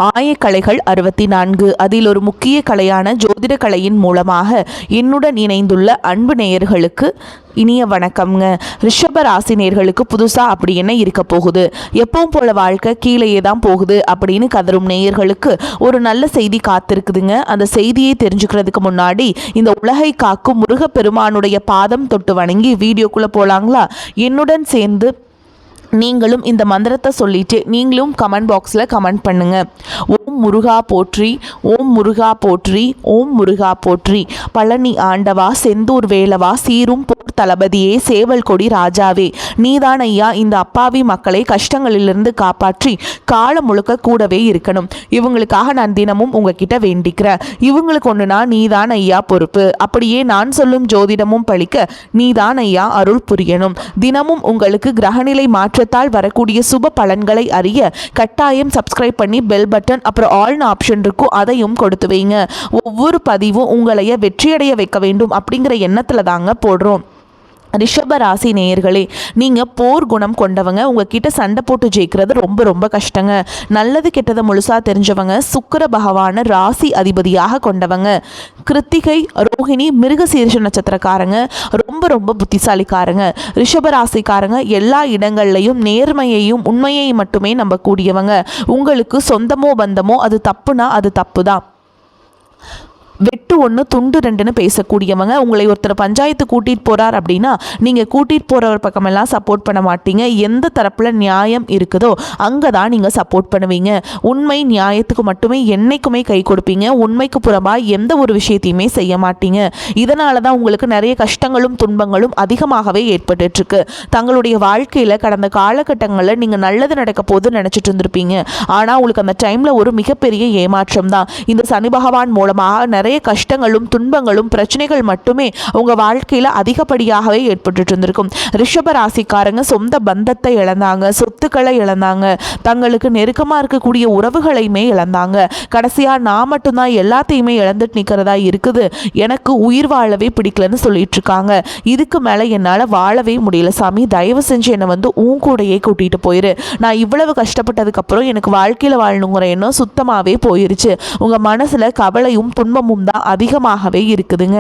ஆயக்கலைகள் 64 அதில் ஒரு முக்கிய கலையான ஜோதிட கலையின் மூலமாக என்னுடன் இணைந்துள்ள அன்பு நேயர்களுக்கு இனிய வணக்கம்ங்க. ரிஷப ராசி நேயர்களுக்கு புதுசாக அப்படி என்ன இருக்க போகுது, எப்பவும் போல வாழ்க்கை கீழேயே தான் போகுது அப்படின்னு கதரும் நேயர்களுக்கு ஒரு நல்ல செய்தி காத்திருக்குதுங்க. அந்த செய்தியை தெரிஞ்சுக்கிறதுக்கு முன்னாடி இந்த உலகை காக்கும் முருகப்பெருமானுடைய பாதம் தொட்டு வணங்கி வீடியோக்குள்ளே போகலாங்களா? என்னுடன் சேர்ந்து நீங்களும் இந்த மந்திரத்தை சொல்லிட்டு நீங்களும் கமெண்ட் பாக்ஸில் கமெண்ட் பண்ணுங்க. ஓம் முருகா போற்றி, ஓம் முருகா போற்றி, ஓம் முருகா போற்றி. பழனி ஆண்டவா, செந்தூர் வேலவா, சீரும் போர் தளபதியே, சேவல் கொடி ராஜாவே, நீதான் ஐயா இந்த அப்பாவி மக்களை கஷ்டங்களிலிருந்து காப்பாற்றி காலம் முழுக்க கூடவே இருக்கணும். இவங்களுக்காக நான் தினமும் உங்ககிட்ட வேண்டிக்கிறேன். இவங்களுக்கு ஒன்றுனா நீதான் ஐயா பொறுப்பு. அப்படியே நான் சொல்லும் ஜோதிடமும் பழிக்க நீதான் ஐயா அருள் புரியணும். தினமும் உங்களுக்கு கிரகநிலை மாற்றத்தால் வரக்கூடிய சுப பலன்களை அறிய கட்டாயம் சப்ஸ்கிரைப் பண்ணி பெல் பட்டன் அப்புறம் ஆல்னு ஆப்ஷன் இருக்கும், அதையும் கொடுத்து வைங்க. ஒவ்வொரு பதிவும் உங்களைய வெற்றியடைய வைக்க வேண்டும் அப்படிங்கிற எண்ணத்தில் தாங்க போடுறோம். ரிஷப ராசி நேயர்களே, நீங்கள் போர் குணம் கொண்டவங்க. உங்ககிட்ட சண்டை போட்டு ஜெயிக்கிறது ரொம்ப ரொம்ப கஷ்டங்க. நல்லது கெட்டதை முழுசாக தெரிஞ்சவங்க. சுக்கிர பகவான ராசி அதிபதியாக கொண்டவங்க. கிருத்திகை, ரோஹிணி, மிருகசீரிஷ நட்சத்திரக்காரங்க ரொம்ப ரொம்ப புத்திசாலிக்காரங்க. ரிஷப ராசிக்காரங்க எல்லா இடங்கள்லையும் நேர்மையையும் உண்மையை மட்டுமே நம்பக்கூடியவங்க. உங்களுக்கு சொந்தமோ பந்தமோ அது தப்புனா அது தப்பு தான். வெட்டு ஒன்று துண்டு ரெண்டுன்னு பேசக்கூடியவங்க. உங்களை ஒருத்தர் பஞ்சாயத்து கூட்டிகிட்டு போகிறார் அப்படின்னா நீங்கள் கூட்டிகிட்டு போகிறவர் பக்கமெல்லாம் சப்போர்ட் பண்ண மாட்டீங்க. எந்த தரப்பில் நியாயம் இருக்குதோ அங்கே தான் நீங்கள் சப்போர்ட் பண்ணுவீங்க. உண்மை நியாயத்துக்கு மட்டுமே என்னைக்குமே கை கொடுப்பீங்க. உண்மைக்கு புறமாக எந்த ஒரு விஷயத்தையுமே செய்ய மாட்டீங்க. இதனால தான் உங்களுக்கு நிறைய கஷ்டங்களும் துன்பங்களும் அதிகமாகவே ஏற்பட்டுருக்கு. தங்களுடைய வாழ்க்கையில் கடந்த காலகட்டங்களில் நீங்கள் நல்லது நடக்க போது நினச்சிட்டு இருந்திருப்பீங்க. ஆனால் உங்களுக்கு அந்த டைமில் ஒரு மிகப்பெரிய ஏமாற்றம் தான். இந்த சனி பகவான் மூலமாக நிறைய கஷ்டங்களும் துன்பங்களும் பிரச்சனைகள் மட்டுமே உங்க வாழ்க்கையில அதிகப்படியாகவே ஏற்பட்டு இருந்திருக்கும். ரிஷப ராசிக்காரங்க சொந்த பந்தத்தை இழந்தாங்க, சொத்துக்களை இழந்தாங்க, தங்களுக்கு நெருக்கமா இருக்கக்கூடிய உறவுகளையுமே இழந்தாங்க. கடைசியா நான் மட்டும்தான் எல்லாத்தையுமே இழந்துட்டு நிக்கிறதா இருக்குது, எனக்கு உயிர் வாழவே பிடிக்கலன்னு சொல்லிட்டு இருக்காங்க. இதுக்கு மேல என்னால வாழவே முடியல சாமி, தயவு செஞ்சு என்னை உன் கூடையே கூட்டிட்டு போயிரு. நான் இவ்வளவு கஷ்டப்பட்டதுக்கு அப்புறம் எனக்கு வாழ்க்கையில வாழணுங்கிற எண்ணம் சுத்தமாவே போயிருச்சு. உங்க மனசுல கவலையும் துன்பமும் தான் அதிகமாகவே இருக்குதுங்க.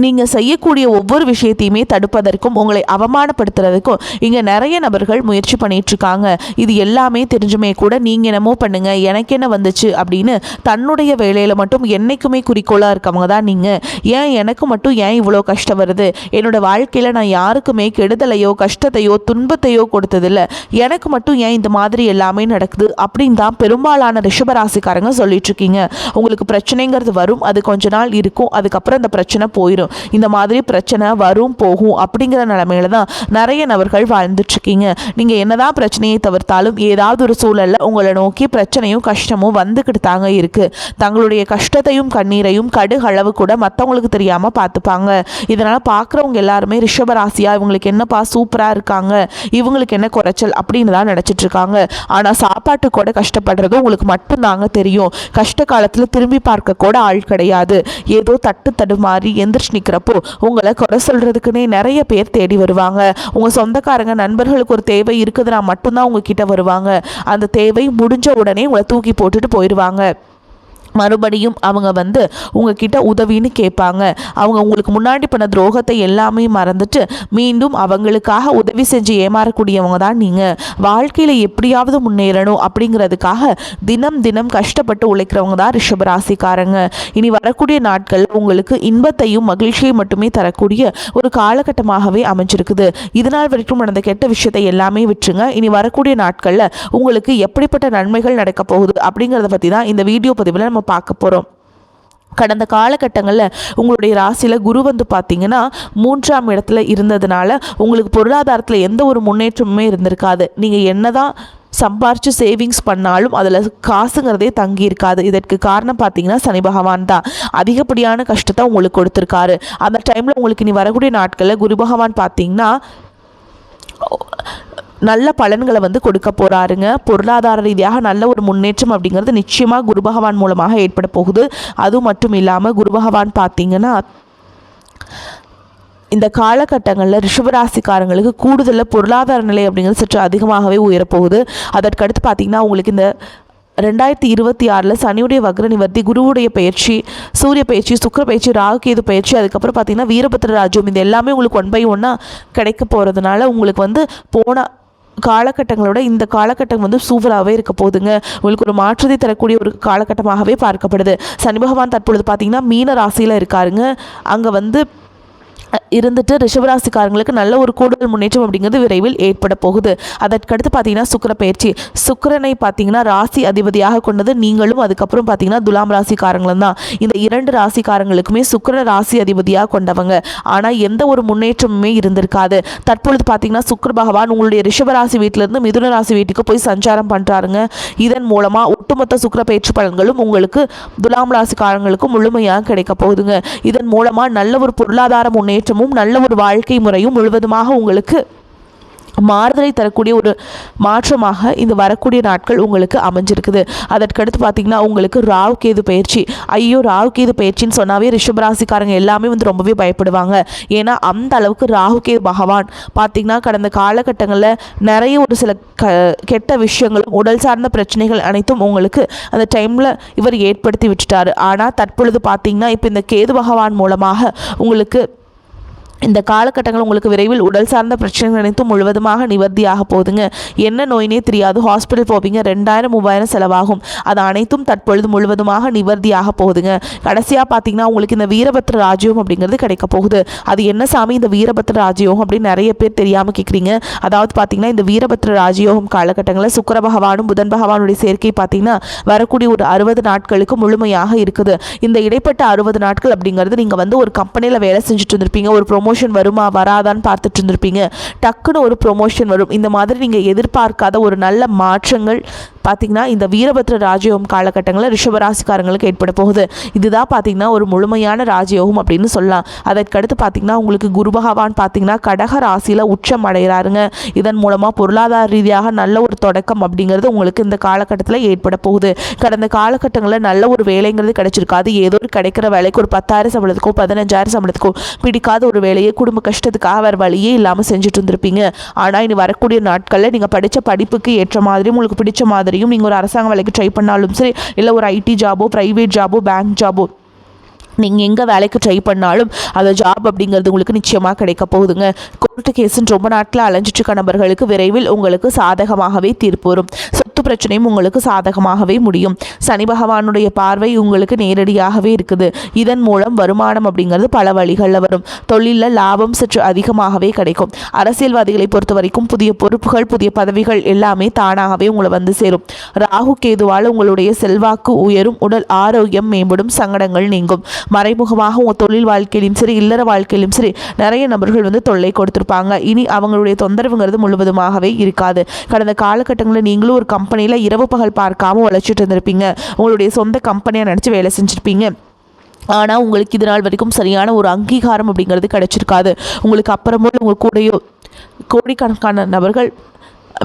நீங்கள் செய்யக்கூடிய ஒவ்வொரு விஷயத்தையுமே தடுப்பதற்கும் உங்களை அவமானப்படுத்துறதுக்கும் இங்கே நிறைய நபர்கள் முயற்சி பண்ணிகிட்ருக்காங்க. இது எல்லாமே தெரிஞ்சுமே கூட நீங்கள் என்னமோ பண்ணுங்க எனக்கு என்ன வந்துச்சு அப்படின்னு தன்னுடைய வேலையில் மட்டும் என்றைக்குமே குறிக்கோளாக இருக்கவங்க தான் நீங்கள். ஏன் எனக்கு மட்டும் ஏன் இவ்வளோ கஷ்டம் வருது, என்னோடய வாழ்க்கையில் நான் யாருக்குமே கெடுதலையோ கஷ்டத்தையோ துன்பத்தையோ கொடுத்ததில்லை, எனக்கு மட்டும் ஏன் இந்த மாதிரி எல்லாமே நடக்குது அப்படின்னு தான் பெரும்பாலான ரிஷபராசிக்காரங்க சொல்லிட்டுருக்கீங்க. உங்களுக்கு பிரச்சனைங்கிறது வரும், அது கொஞ்ச நாள் இருக்கும், அதுக்கப்புறம் அந்த பிரச்சனை போயிடும். இந்த மாதிரி பிரச்சனை வரும் போகும் அப்படிங்கிற நிலைமையில தான் நிறைய நபர்கள் வாழ்ந்துட்டு இருக்கீங்க. நீங்க என்னதான் பிரச்சனையை தவிர்த்தாலும் ஏதாவது ஒரு சூழல்ல உங்களை நோக்கி பிரச்சனையும் கஷ்டமும் வந்துக்கிட்டு தாங்க இருக்கு. தங்களுடைய கஷ்டத்தையும் கண்ணீரையும் கடுகளவு கூட மற்றவங்களுக்கு தெரியாம பார்த்துப்பாங்க. இதனால பார்க்குறவங்க எல்லாருமே ரிஷபராசியா இவங்களுக்கு என்னப்பா சூப்பரா இருக்காங்க, இவங்களுக்கு என்ன குறைச்சல் அப்படின்னு தான் நினைச்சிட்டு இருக்காங்க. ஆனா சாப்பாட்டு கூட கஷ்டப்படுறது உங்களுக்கு மட்டும்தாங்க தெரியும். கஷ்ட காலத்துல திரும்பி பார்க்க கூட ஆள் கிடையாது. ஏதோ தட்டு தடுமாறி எந்திரிச்சு நிற்கிறப்போ உங்களை குறை சொல்றதுக்குன்னே நிறைய பேர் தேடி வருவாங்க. உங்க சொந்தக்காரங்க நண்பர்களுக்கு ஒரு தேவை இருக்குதுன்னா மட்டும்தான் உங்ககிட்ட வருவாங்க. அந்த தேவை முடிஞ்ச உடனே உங்களை தூக்கி போட்டுட்டு போயிடுவாங்க. மறுபடியும் அவங்க உங்ககிட்ட உதவின்னு கேட்பாங்க. அவங்க உங்களுக்கு முன்னாடி பண்ண துரோகத்தை எல்லாமே மறந்துட்டு மீண்டும் அவங்களுக்காக உதவி செஞ்சு ஏமாறக்கூடியவங்க தான் நீங்கள். வாழ்க்கையில் எப்படியாவது முன்னேறணும் அப்படிங்கிறதுக்காக தினம் தினம் கஷ்டப்பட்டு உழைக்கிறவங்க தான் ரிஷபராசிக்காரங்க. இனி வரக்கூடிய நாட்கள் உங்களுக்கு இன்பத்தையும் மகிழ்ச்சியை மட்டுமே தரக்கூடிய ஒரு காலகட்டமாகவே அமைஞ்சிருக்குது. இதனால் வரைக்கும் நடந்த கெட்ட விஷயத்தை எல்லாமே விட்டுருங்க. இனி வரக்கூடிய நாட்களில் உங்களுக்கு எப்படிப்பட்ட நன்மைகள் நடக்க போகுது அப்படிங்கிறத பற்றி தான் இந்த வீடியோ பதிவில் நம்ம பார்க்க போகிறோம். கடந்த காலகட்டங்களில் உங்களுடைய ராசியில் குரு பார்த்தீங்கன்னா 3ஆம் இடத்துல இருந்ததுனால உங்களுக்கு பொருளாதாரத்தில் எந்த ஒரு முன்னேற்றமுமே இருந்திருக்காது. நீங்கள் என்னதான் சம்பாரித்து சேவிங்ஸ் பண்ணாலும் அதில் காசுங்கிறதே தங்கி இருக்காது. இதற்கு காரணம் பார்த்தீங்கன்னா சனி பகவான் தான். அதிகப்படியான கஷ்டத்தை உங்களுக்கு கொடுத்துருக்காரு. அந்த டைமில் உங்களுக்கு இனி வரக்கூடிய நாட்களில் குரு பகவான் பார்த்தீங்கன்னா நல்ல பலன்களை கொடுக்க போகிறாருங்க. பொருளாதார ரீதியாக நல்ல ஒரு முன்னேற்றம் அப்படிங்கிறது நிச்சயமாக குரு பகவான் மூலமாக ஏற்பட போகுது. அது மட்டும் இல்லாமல் குரு பகவான் பார்த்தீங்கன்னா இந்த காலகட்டங்களில் ரிஷபராசிக்காரங்களுக்கு கூடுதலாக பொருளாதார நிலை அப்படிங்கிறது சற்று அதிகமாகவே உயரப்போகுது. அதற்கடுத்து பார்த்திங்கன்னா உங்களுக்கு இந்த 2026 சனியுடைய வக்ர நிவர்த்தி, குருவுடைய பயிற்சி, சூரிய பயிற்சி, சுக்கிர பயிற்சி, ராகு கேது பயிற்சி, அதுக்கப்புறம் பார்த்திங்கன்னா வீரபத்ர ராஜ்யம், இது எல்லாமே உங்களுக்கு 1 by 1 கிடைக்க போகிறதுனால உங்களுக்கு வந்து போன காலகட்டங்களோட இந்த காலகட்டம் வந்து சூப்பராகவே இருக்க போகுதுங்க. உங்களுக்கு ஒரு மாற்றத்தை தரக்கூடிய ஒரு காலகட்டமாகவே பார்க்கப்படுது. சனி பகவான் தற்பொழுது பார்த்திங்கன்னா மீன ராசியில் இருக்காருங்க. அங்கே வந்து இருந்துட்டு ரிஷபராசிக்காரங்களுக்கு நல்ல ஒரு கூடுதல் முன்னேற்றம் அப்படிங்கிறது விரைவில் ஏற்பட போகுது. அதற்கடுத்து பார்த்தீங்கன்னா சுக்கிர பயிற்சி. சுக்கிரனை பார்த்தீங்கன்னா ராசி அதிபதியாக கொண்டது நீங்களும் அதுக்கப்புறம் பார்த்தீங்கன்னா துலாம் ராசிக்காரங்களும் தான். இந்த 2 ராசிக்காரங்களுக்குமே சுக்கிர ராசி அதிபதியாக கொண்டவங்க. ஆனால் எந்த ஒரு முன்னேற்றமுமே இருந்திருக்காது. தற்பொழுது பார்த்தீங்கன்னா சுக்கிர பகவான் உங்களுடைய ரிஷபராசி வீட்டிலிருந்து மிதுன ராசி வீட்டுக்கு போய் சஞ்சாரம் பண்ணுறாருங்க. இதன் மூலமாக ஒட்டுமொத்த சுக்கிர பயிற்சி பலன்களும் உங்களுக்கு துலாம் ராசிக்காரங்களுக்கும் முழுமையாக கிடைக்க போகுதுங்க. இதன் மூலமாக நல்ல ஒரு பொருளாதார முன்னேற்றமும் நல்ல ஒரு வாழ்க்கை முறையும் முழுவதுமாக உங்களுக்கு மாறுதலை தரக்கூடிய ஒரு மாற்றமாக இந்த வரக்கூடிய நாட்கள் உங்களுக்கு அமைஞ்சிருக்குது. அதற்கடுத்து பார்த்திங்கன்னா உங்களுக்கு ராகு கேது பயிற்சி. ஐயோ, ராகு கேது பயிற்சின்னு சொன்னாவே ரிஷபராசிக்காரங்க எல்லாமே வந்து ரொம்பவே பயப்படுவாங்க. ஏன்னா அந்த அளவுக்கு ராகு கேது பகவான் பார்த்திங்கன்னா கடந்த காலகட்டங்களில் நிறைய ஒரு சில கெட்ட விஷயங்களும் உடல் சார்ந்த பிரச்சனைகள் அனைத்தும் உங்களுக்கு அந்த டைமில் இவர் ஏற்படுத்தி விட்டுட்டார். ஆனால் தற்பொழுது பார்த்திங்கன்னா இப்போ இந்த கேது பகவான் மூலமாக உங்களுக்கு இந்த காலகட்டங்கள் உங்களுக்கு விரைவில் உடல் சார்ந்த பிரச்சனைகள் அனைத்தும் முழுவதுமாக நிவர்த்தியாக போகுதுங்க. என்ன நோயினே தெரியாது, ஹாஸ்பிட்டல் போவீங்க, 2000-3000 செலவாகும். அது அனைத்தும் தற்பொழுது முழுவதுமாக நிவர்த்தியாக போகுதுங்க. கடைசியாக பார்த்தீங்கன்னா உங்களுக்கு இந்த வீரபத்ர ராஜயோகம் அப்படிங்கிறது கிடைக்க போகுது. அது என்ன சாமி இந்த வீரபத்ர ராஜயோகம் அப்படின்னு நிறைய பேர் தெரியாமல் கேட்குறீங்க. அதாவது பார்த்தீங்கன்னா இந்த வீரபத்ர ராஜயோகம் காலகட்டங்களில் சுக்கிர பகவானும் புதன் பகவானுடைய சேர்க்கை பார்த்தீங்கன்னா வரக்கூடிய ஒரு 60 நாட்களுக்கு முழுமையாக இருக்குது. இந்த இடைப்பட்ட 60 நாட்கள் அப்படிங்கிறது நீங்கள் வந்து ஒரு கம்பெனியில் வேலை செஞ்சுட்டு இருந்திருப்பீங்க. ஒரு ப்ரொமோஷன் வருமா வராதான்னு பார்த்துட்டு இருந்திருப்பீங்க. டக்குன்னு ஒரு ப்ரொமோஷன் வரும். இந்த மாதிரி நீங்கள் எதிர்பார்க்காத ஒரு நல்ல மாற்றங்கள் பார்த்திங்கன்னா இந்த வீரபத்ர ராஜயோகம் காலகட்டங்களில் ரிஷபராசிக்காரங்களுக்கு ஏற்பட போகுது. இதுதான் பார்த்திங்கன்னா ஒரு முழுமையான ராஜயோகம் அப்படின்னு சொல்லலாம். அதற்கடுத்து பார்த்திங்கன்னா உங்களுக்கு குரு பகவான் பார்த்திங்கன்னா கடக ராசியில் உச்சம் அடைகிறாருங்க. இதன் மூலமாக பொருளாதார ரீதியாக நல்ல ஒரு தொடக்கம் அப்படிங்கிறது உங்களுக்கு இந்த காலகட்டத்தில் ஏற்பட போகுது. கடந்த காலகட்டங்களில் நல்ல ஒரு வேலைங்கிறது கிடைச்சிருக்காது. ஏதோ ஒரு கிடைக்கிற வேலைக்கு ஒரு 10,000 சம்பளத்துக்கோ 15,000 சம்பளத்துக்கோ பிடிக்காத ஒரு வேலையை குடும்ப கஷ்டத்துக்காக வேறு வழியே இல்லாமல் செஞ்சுட்டு இருந்திருப்பீங்க. ஆனால் இனி வரக்கூடிய நாட்களில் நீங்கள் படித்த படிப்புக்கு ஏற்ற மாதிரி உங்களுக்கு பிடிச்ச மாதிரி நீங்கள் ஒரு அரசாங்க வேலைக்கு ட்ரை பண்ணாலும் சரி, இல்லை ஒரு ஐடி ஜாபோ, பிரைவேட் ஜாபோ, பேங்க் ஜாபோ, நீங்கள் எங்கே வேலைக்கு ட்ரை பண்ணாலும் அந்த ஜாப் அப்படிங்கிறது உங்களுக்கு நிச்சயமாக கிடைக்க போகுதுங்க. கோர்ட்டு கேஸுன்னு ரொம்ப நாட்டில் அலைஞ்சிட்டு நபர்களுக்கு விரைவில் உங்களுக்கு சாதகமாகவே தீர்ப்பு வரும். சொத்து பிரச்சனையும் உங்களுக்கு சாதகமாகவே முடியும். சனி பகவானுடைய பார்வை உங்களுக்கு நேரடியாகவே இருக்குது. இதன் மூலம் வருமானம் அப்படிங்கிறது பல வழிகளில் வரும். தொழிலில் லாபம் சற்று அதிகமாகவே கிடைக்கும். அரசியல்வாதிகளை பொறுத்த வரைக்கும் புதிய பொறுப்புகள், புதிய பதவிகள் எல்லாமே தானாகவே உங்களை வந்து சேரும். ராகு கேதுவால் உங்களுடைய செல்வாக்கு உயரும். உடல் ஆரோக்கியம் மேம்படும். சங்கடங்கள் நீங்கும். மறைமுகமாக உங்கள் தொழில் வாழ்க்கையிலும் சரி, இல்லற வாழ்க்கையிலும் சரி நிறைய நபர்கள் வந்து தொல்லை கொடுத்துருப்பாங்க. இனி அவங்களுடைய தொந்தரவுங்கிறது முழுவதுமாகவே இருக்காது. கடந்த காலகட்டங்களில் நீங்களும் ஒரு கம்பெனியில் இரவு பகல் பார்க்காம உழைச்சிட்டு இருந்திருப்பீங்க. உங்களுடைய சொந்த கம்பெனியாக நினச்சி வேலை செஞ்சுருப்பீங்க. ஆனால் உங்களுக்கு இது நாள் வரைக்கும் சரியான ஒரு அங்கீகாரம் அப்படிங்கிறது கிடைச்சிருக்காது. உங்களுக்கு அப்புறமும் உங்கள் கூடையோ கோடிக்கணக்கான நபர்கள்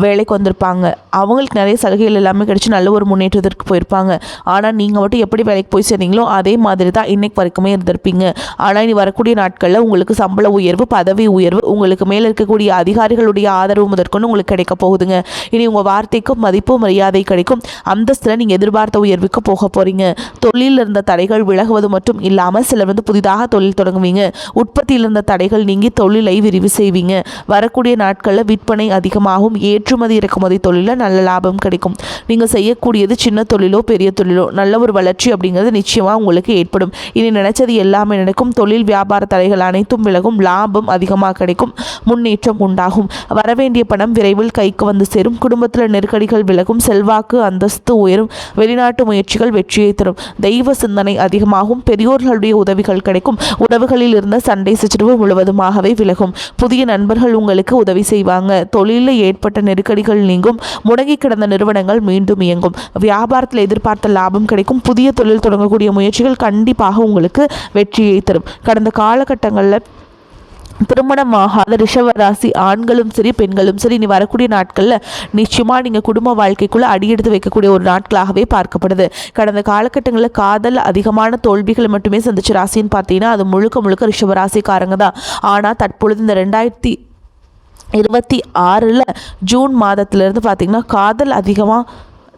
வேலைக்கு வந்திருப்பாங்க. அவங்களுக்கு நிறைய சலுகைகள் எல்லாமே கிடச்சி நல்ல ஒரு முன்னேற்றத்திற்கு போயிருப்பாங்க. ஆனால் நீங்கள் மட்டும் எப்படி வேலைக்கு போய் சேர்ந்தீங்களோ அதே மாதிரி தான் இன்றைக்கு வரைக்குமே இருந்திருப்பீங்க. ஆனால் இனி வரக்கூடிய நாட்களில் உங்களுக்கு சம்பள உயர்வு, பதவி உயர்வு, உங்களுக்கு மேலே இருக்கக்கூடிய அதிகாரிகளுடைய ஆதரவு முதற்கொண்டு உங்களுக்கு கிடைக்க போகுதுங்க. இனி உங்கள் வார்த்தைக்கும் மதிப்பு மரியாதை கிடைக்கும். அந்தஸ்தில் நீங்கள் எதிர்பார்த்த உயர்வுக்கு போக போகிறீங்க. தொழிலில் இருந்த தடைகள் விலகுவது மட்டும் இல்லாமல் சிலர் வந்து புதிதாக தொழில் தொடங்குவீங்க. உற்பத்தியில் இருந்த தடைகள் நீங்கி தொழிலை விரிவு செய்வீங்க. வரக்கூடிய நாட்களில் விற்பனை அதிகமாகும். ஏற்றுமதி இறக்குமதி தொழிலில் நல்ல லாபம் கிடைக்கும். நீங்கள் செய்யக்கூடியது சின்ன தொழிலோ பெரிய தொழிலோ நல்ல ஒரு வளர்ச்சி அப்படிங்கிறது நிச்சயமாக உங்களுக்கு ஏற்படும். இனி நினைச்சது எல்லாமே நடக்கும். தொழில் வியாபார தடைகள் அனைத்தும் விலகும். லாபம் அதிகமாக கிடைக்கும். முன்னேற்றம் உண்டாகும். வரவேண்டிய பணம் விரைவில் கைக்கு வந்து சேரும். குடும்பத்தில் நெருக்கடிகள் விலகும். செல்வாக்கு அந்தஸ்து உயரும். வெளிநாட்டு முயற்சிகள் வெற்றியை தரும். தெய்வ சிந்தனை அதிகமாகும். பெரியோர்களுடைய உதவிகள் கிடைக்கும். உறவுகளில் இருந்த சண்டை சச்சரவு முழுவதுமாகவே விலகும். புதிய நண்பர்கள் உங்களுக்கு உதவி செய்வாங்க. தொழிலில் ஏற்பட்ட நெருக்கடிகள் நீங்கும். முடங்கி கிடந்த நிறுவனங்கள் மீண்டும் இயங்கும். வியாபாரத்தில் எதிர்பார்த்த லாபம் கிடைக்கும். புதிய தொழில் தொடங்கக்கூடிய முயற்சிகள் கண்டிப்பாக உங்களுக்கு வெற்றியை தரும். கடந்த காலகட்டங்களில் திருமணமாகாத ரிஷபராசி ஆண்களும் சரி பெண்களும் சரி இனி வரக்கூடிய நாட்களில் நிச்சயமாக நீங்கள் குடும்ப வாழ்க்கைக்குள்ளே அடியெடுத்து வைக்கக்கூடிய ஒரு நாட்களாகவே பார்க்கப்படுது. கடந்த காலகட்டங்களில் காதல் அதிகமான தோல்விகளை மட்டுமே சந்திச்ச ராசின்னு பார்த்தீங்கன்னா அது முழுக்க முழுக்க ரிஷபராசிக்காரங்க தான். ஆனால் தற்பொழுது இந்த 2026 ஜூன் மாதத்துலேருந்து பார்த்தீங்கன்னா காதல் அதிகமாக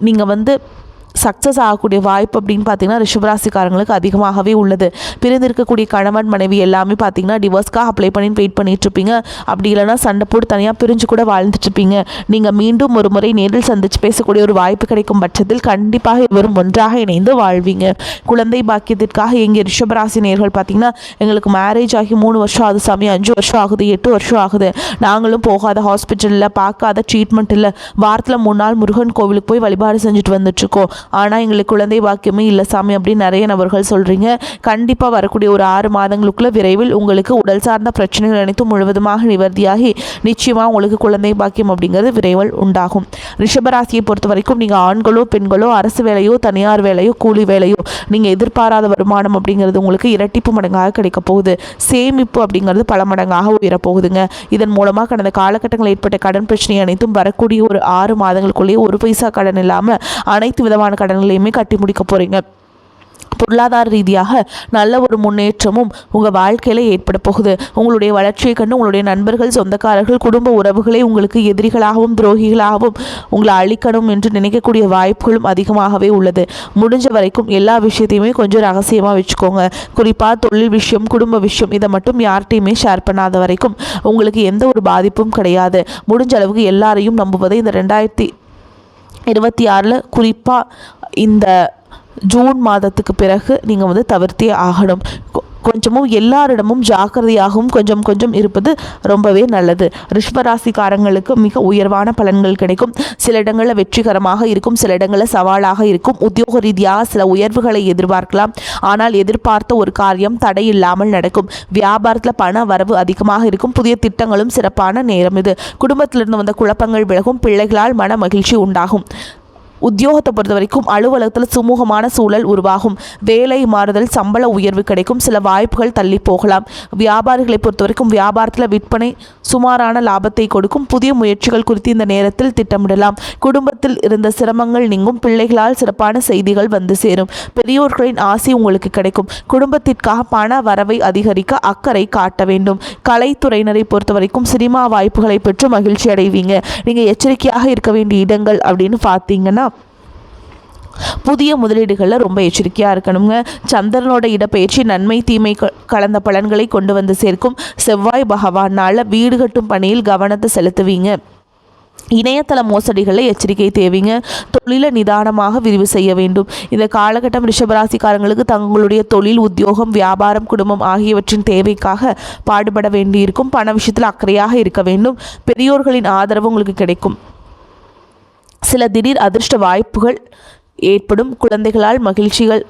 நீங்கள் சக்ஸஸ் ஆகக்கூடிய வாய்ப்பு அப்படின்னு பார்த்தீங்கன்னா ரிஷபராசிக்காரங்களுக்கு அதிகமாகவே உள்ளது. பிரிந்திருக்கக்கூடிய கணவன் மனைவி எல்லாமே பார்த்தீங்கன்னா டிவோர்ஸ்க்காக அப்ளை பண்ணி வெயிட் பண்ணிகிட்ருப்பீங்க. அப்படி இல்லைனா சண்டை போட்டு தனியாக பிரிஞ்சு கூட வாழ்ந்துட்டுருப்பீங்க. நீங்கள் மீண்டும் ஒரு முறை நேரில் சந்தித்து பேசக்கூடிய ஒரு வாய்ப்பு கிடைக்கும் பட்சத்தில் கண்டிப்பாக இவரும் ஒன்றாக இணைந்து வாழ்வீங்க. குழந்தை பாக்கியத்திற்காக எங்கள் ரிஷபராசி நேர்கள் பார்த்தீங்கன்னா எங்களுக்கு மேரேஜ் ஆகி 3 வருஷம் ஆகுது சாமி, 5 வருஷம் ஆகுது, 8 வருஷம் ஆகுது, நாங்களும் போகாத ஹாஸ்பிட்டலில் பார்க்காத ட்ரீட்மெண்ட் இல்லை, வாரத்தில் 3 நாள் முருகன் கோவிலுக்கு போய் வழிபாடு செஞ்சுட்டு வந்துட்டுருக்கோம், ஆனால் எங்களுக்கு குழந்தை பாக்கியமே இல்லை சாமி அப்படின்னு நிறைய நபர்கள் சொல்கிறீங்க. கண்டிப்பாக வரக்கூடிய ஒரு 6 மாதங்களுக்குள்ள விரைவில் உங்களுக்கு உடல் சார்ந்த பிரச்சனைகள் அனைத்தும் முழுவதுமாக நிவர்த்தியாகி நிச்சயமாக உங்களுக்கு குழந்தை பாக்கியம் அப்படிங்கிறது விரைவில் உண்டாகும். ரிஷபராசியை பொறுத்த வரைக்கும் நீங்கள் ஆண்களோ பெண்களோ அரசு வேலையோ தனியார் வேலையோ கூலி வேலையோ நீங்கள் எதிர்பாராத வருமானம் அப்படிங்கிறது உங்களுக்கு இரட்டிப்பு மடங்காக கிடைக்க போகுது. சேமிப்பு அப்படிங்கிறது பல மடங்காக உயரப்போகுதுங்க. இதன் மூலமாக கடந்த காலகட்டங்களில் ஏற்பட்ட கடன் பிரச்சனை அனைத்தும் வரக்கூடிய ஒரு 6 மாதங்களுக்குள்ளேயே 1 பைசா கடன் இல்லாமல் அனைத்து விதமான கடன்களையுமே கட்டி முடிக்க போறீங்க. பொருளாதார ரீதியாக நல்ல ஒரு முன்னேற்றமும் உங்கள் வாழ்க்கையில் ஏற்பட போகுது. உங்களுடைய வளர்ச்சியை கண்டு உங்களுடைய நண்பர்கள், சொந்தக்காரர்கள், குடும்ப உறவுகளை உங்களுக்கு எதிரிகளாகவும் துரோகிகளாகவும் உங்களை அழிக்கணும் என்று நினைக்கக்கூடிய வாய்ப்புகளும் அதிகமாகவே உள்ளது. முடிஞ்ச வரைக்கும் எல்லா விஷயத்தையுமே கொஞ்சம் ரகசியமாக வச்சுக்கோங்க. குறிப்பாக தொழில் விஷயம், குடும்ப விஷயம் இதை மட்டும் யார்கிட்டையுமே ஷேர் பண்ணாத வரைக்கும் உங்களுக்கு எந்த ஒரு பாதிப்பும் கிடையாது. முடிஞ்ச அளவுக்கு எல்லாரையும் நம்புவதை இந்த 2026 குறிப்பாக இந்த ஜூன் மாதத்துக்கு பிறகு நீங்கள் தவிர்த்தே ஆகணும். கொஞ்சமும் எல்லாரிடமும் ஜாக்கிரதையாகவும் கொஞ்சம் இருப்பது ரொம்பவே நல்லது. ரிஷபராசிக்காரங்களுக்கு மிக உயர்வான பலன்கள் கிடைக்கும். சில இடங்களில் வெற்றிகரமாக இருக்கும், சில இடங்களில் சவாலாக இருக்கும். உத்தியோக ரீதியாக சில உயர்வுகளை எதிர்பார்க்கலாம். ஆனால் எதிர்பார்த்த ஒரு காரியம் தடையில்லாமல் நடக்கும். வியாபாரத்தில் பண வரவு அதிகமாக இருக்கும். புதிய திட்டங்களும் சிறப்பான நேரம் இது. குடும்பத்திலிருந்து வந்த குழப்பங்கள் விலகும். பிள்ளைகளால் மன மகிழ்ச்சி உண்டாகும். உத்தியோகத்தை பொறுத்த வரைக்கும் அலுவலகத்தில் சுமூகமான சூழல் உருவாகும். வேலை மாறுதல், சம்பள உயர்வு கிடைக்கும். சில வாய்ப்புகள் தள்ளி போகலாம். வியாபாரிகளை பொறுத்த வரைக்கும் வியாபாரத்தில் விற்பனை சுமாரான லாபத்தை கொடுக்கும். புதிய முயற்சிகள் குறித்து இந்த நேரத்தில் திட்டமிடலாம். குடும்பத்தில் இருந்த சிரமங்கள் நீங்கும். பிள்ளைகளால் சிறப்பான செய்திகள் வந்து சேரும். பெரியோர்களின் ஆசை உங்களுக்கு கிடைக்கும். குடும்பத்திற்காக பண வரவை அதிகரிக்க அக்கறை காட்ட வேண்டும். கலைத்துறையினரை பொறுத்த வரைக்கும் சினிமா வாய்ப்புகளை பெற்று மகிழ்ச்சி அடைவீங்க. நீங்கள் எச்சரிக்கையாக இருக்க வேண்டிய இடங்கள் அப்படின்னு பார்த்தீங்கன்னா புதிய முதலீடுகளில் ரொம்ப எச்சரிக்கையாக இருக்கணுங்க. சந்திரனோட இடப்பெயர்ச்சி நன்மை தீமை கலந்த பலன்களை கொண்டு வந்து சேர்க்கும். செவ்வாய் பகவானால் வீடு கட்டும் பணியில் கவனத்தை செலுத்துவீங்க. இணையதள மோசடிகளை எச்சரிக்கை தேவைங்க. தொழிலை நிதானமாக விரிவு செய்ய வேண்டும். இந்த காலகட்டம் ரிஷபராசிக்காரங்களுக்கு தங்களுடைய தொழில், உத்தியோகம், வியாபாரம், குடும்பம் ஆகியவற்றின் தேவைக்காக பாடுபட வேண்டியிருக்கும். பண விஷயத்தில் அக்கறையாக இருக்க வேண்டும். பெரியோர்களின் ஆதரவு உங்களுக்கு கிடைக்கும். சில திடீர் அதிர்ஷ்ட வாய்ப்புகள் ஏற்படும். குழந்தைகளால் மகிழ்ச்சிகள்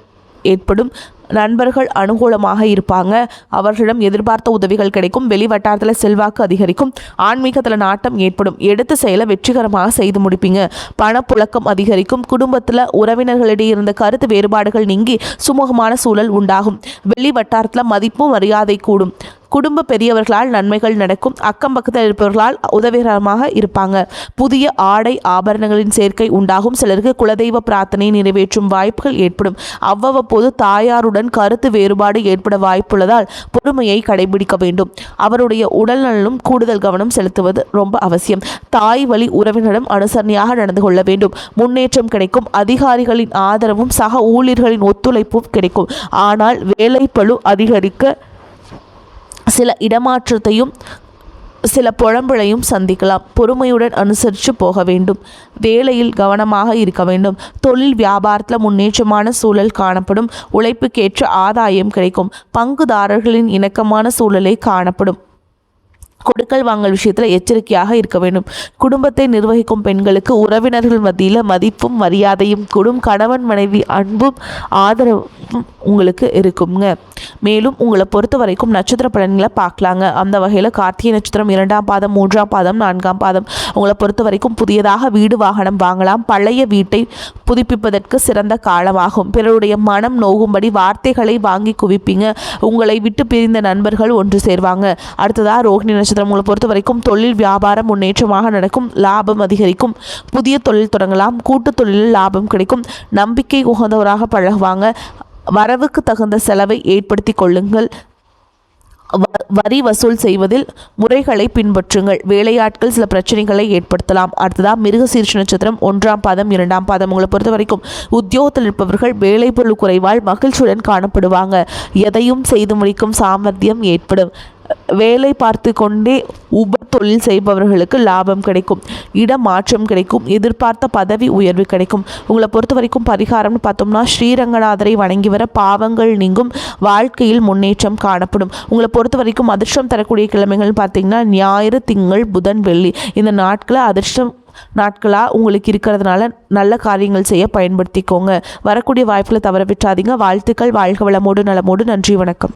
ஏற்படும். நண்பர்கள் அனுகூலமாக இருப்பாங்க. அவர்களிடம் எதிர்பார்த்த உதவிகள் கிடைக்கும். வெளி வட்டாரத்தில் செல்வாக்கு அதிகரிக்கும். ஆன்மீகத்தில் நாட்டம் ஏற்படும். எடுத்த செயலை வெற்றிகரமாக செய்து முடிப்பீங்க. பணப்புழக்கம் அதிகரிக்கும். குடும்பத்தில் உறவினர்களிடையே இருந்த கருத்து வேறுபாடுகள் நீங்கி சுமூகமான சூழல் உண்டாகும். வெளி வட்டாரத்தில் மதிப்பு மரியாதை கூடும். குடும்ப பெரியவர்களால் நன்மைகள் நடக்கும். அக்கம் பக்கத்தில் இருப்பவர்களால் உதவிகரமாக இருப்பாங்க. புதிய ஆடை ஆபரணங்களின் சேர்க்கை உண்டாகும். சிலருக்கு குலதெய்வ பிரார்த்தனை நிறைவேற்றும் வாய்ப்புகள் ஏற்படும். அவ்வப்போது தாயாருடன் கருத்து வேறுபாடு ஏற்பட வாய்ப்புள்ளதால் பொறுமையை கடைபிடிக்க வேண்டும். அவருடைய உடல்நலம் கூடுதல் கவனம் செலுத்துவது ரொம்ப அவசியம். தாய் வழி உறவினரிடம் அனுசரணையாக நடந்து கொள்ள வேண்டும். முன்னேற்றம் கிடைக்கும். அதிகாரிகளின் ஆதரவும் சக ஊழியர்களின் ஒத்துழைப்பும் கிடைக்கும். ஆனால் வேலைப்பளு அதிகரிக்க சில இடமாற்றத்தையும் சில புலம்பலையும் சந்திக்கலாம். பொறுமையுடன் அனுசரித்து போக வேண்டும். வேலையில் கவனமாக இருக்க வேண்டும். தொழில் வியாபாரத்தில் முன்னேற்றமான சூழல் காணப்படும். உழைப்புக்கேற்ற ஆதாயம் கிடைக்கும். பங்குதாரர்களின் இணக்கமான சூழலை காணப்படும். கொடுக்கல் வாங்கல் விஷயத்தில் எச்சரிக்கையாக இருக்க வேண்டும். குடும்பத்தை நிர்வகிக்கும் பெண்களுக்கு உறவினர்கள் மத்தியில் மதிப்பும் மரியாதையும் கூடும். கணவன் மனைவி அன்பும் ஆதரவும் உங்களுக்கு இருக்குங்க. மேலும் உங்களை பொறுத்த வரைக்கும் நட்சத்திர பலன்களை பார்க்கலாங்க. அந்த வகையில் கார்த்திகை நட்சத்திரம் 2ஆம் பாதம், 3ஆம் பாதம், 4ஆம் பாதம் உங்களை பொறுத்த வரைக்கும் புதியதாக வீடு வாகனம் வாங்கலாம். பழைய வீட்டை புதுப்பிப்பதற்கு சிறந்த காலமாகும். பிறருடைய மனம் நோகும்படி வார்த்தைகளை வாங்கி குவிப்பீங்க. உங்களை விட்டு பிரிந்த நண்பர்கள் ஒன்று சேர்வாங்க. அடுத்ததாக ரோகிணி நட்சத்திரம் உங்களை பொறுத்த வரைக்கும் தொழில் வியாபாரம் முன்னேற்றமாக நடக்கும். லாபம் அதிகரிக்கும். புதிய தொழில் தொடங்கலாம். கூட்டு தொழிலில் லாபம் கிடைக்கும். நம்பிக்கை உகந்தவராக பழகுவாங்க. வரவுக்கு தகுந்த செலவை ஏற்படுத்தி கொள்ளுங்கள். வரி வசூல் செய்வதில் முறைகளை பின்பற்றுங்கள். வேலையாட்கள் சில பிரச்சனைகளை ஏற்படுத்தலாம். அடுத்ததாக மிருகசீரிஷ நட்சத்திரம் 1ஆம் பாதம், 2ஆம் பாதம் உங்களை பொறுத்த வரைக்கும் உத்தியோகத்தில் இருப்பவர்கள் வேலை பொருள் குறைவால் மகிழ்ச்சியுடன் காணப்படுவாங்க. எதையும் செய்து முடிக்கும் சாமர்த்தியம் ஏற்படும். வேலை பார்த்து கொண்டே உப தொழில் செய்பவர்களுக்கு லாபம் கிடைக்கும். இடமாற்றம் கிடைக்கும். எதிர்பார்த்த பதவி உயர்வு கிடைக்கும். உங்களை பொறுத்த வரைக்கும் பரிகாரம்னு பார்த்தோம்னா ஸ்ரீரங்கநாதரை வணங்கி வர பாவங்கள் நீங்கும். வாழ்க்கையில் முன்னேற்றம் காணப்படும். உங்களை பொறுத்த வரைக்கும் அதிர்ஷ்டம் தரக்கூடிய கிழமைகள் பார்த்தீங்கன்னா ஞாயிறு, திங்கள், புதன், வெள்ளி இந்த நாட்களை அதிர்ஷ்டம் நாட்களாக உங்களுக்கு இருக்கிறதுனால நல்ல காரியங்கள் செய்ய பயன்படுத்திக்கோங்க. வரக்கூடிய வாய்ப்புகளை தவற விட்டாதீங்க. வாழ்த்துக்கள். வாழ்க வளமோடு நலமோடு. நன்றி, வணக்கம்.